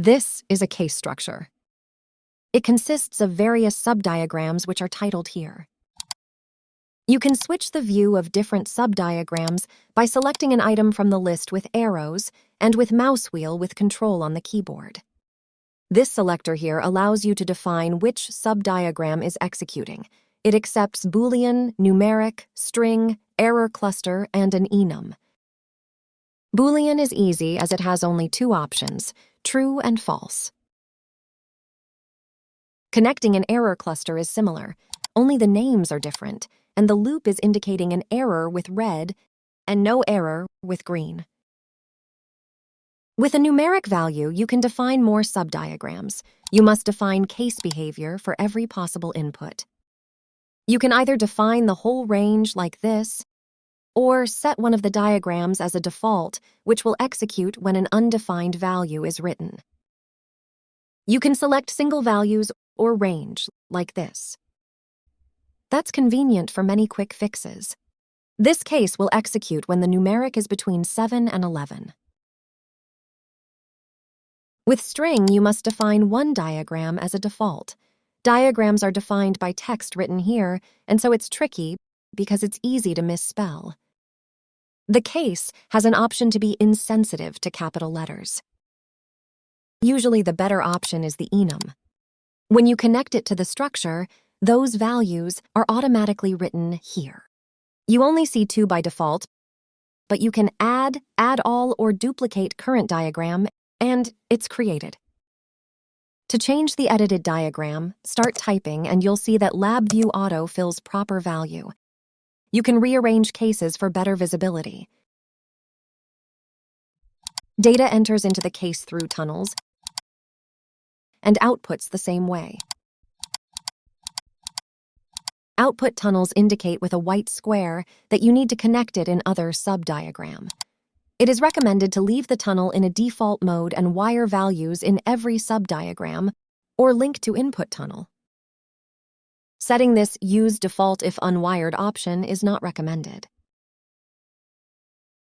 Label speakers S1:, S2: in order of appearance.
S1: This is a case structure. It consists of various subdiagrams which are titled here. You can switch the view of different subdiagrams by selecting an item from the list with arrows and with mouse wheel with control on the keyboard. This selector here allows you to define which subdiagram is executing. It accepts Boolean, numeric, string, error cluster, and an enum. Boolean is easy as it has only two options, true and false. Connecting an error cluster is similar, only the names are different, and the loop is indicating an error with red and no error with green. With a numeric value, you can define more subdiagrams. You must define case behavior for every possible input. You can either define the whole range like this, or set one of the diagrams as a default, which will execute when an undefined value is written. You can select single values or range, like this. That's convenient for many quick fixes. This case will execute when the numeric is between 7 and 11. With string, you must define one diagram as a default. Diagrams are defined by text written here, and so it's tricky because it's easy to misspell. The case has an option to be insensitive to capital letters. Usually the better option is the enum. When you connect it to the structure, those values are automatically written here. You only see 2 by default, but you can add all, or duplicate current diagram, and it's created. To change the edited diagram, start typing and you'll see that LabVIEW Auto fills proper value. You can rearrange cases for better visibility. Data enters into the case through tunnels and outputs the same way. Output tunnels indicate with a white square that you need to connect it in other subdiagram. It is recommended to leave the tunnel in a default mode and wire values in every subdiagram, or link to input tunnel. Setting this Use Default if Unwired option is not recommended.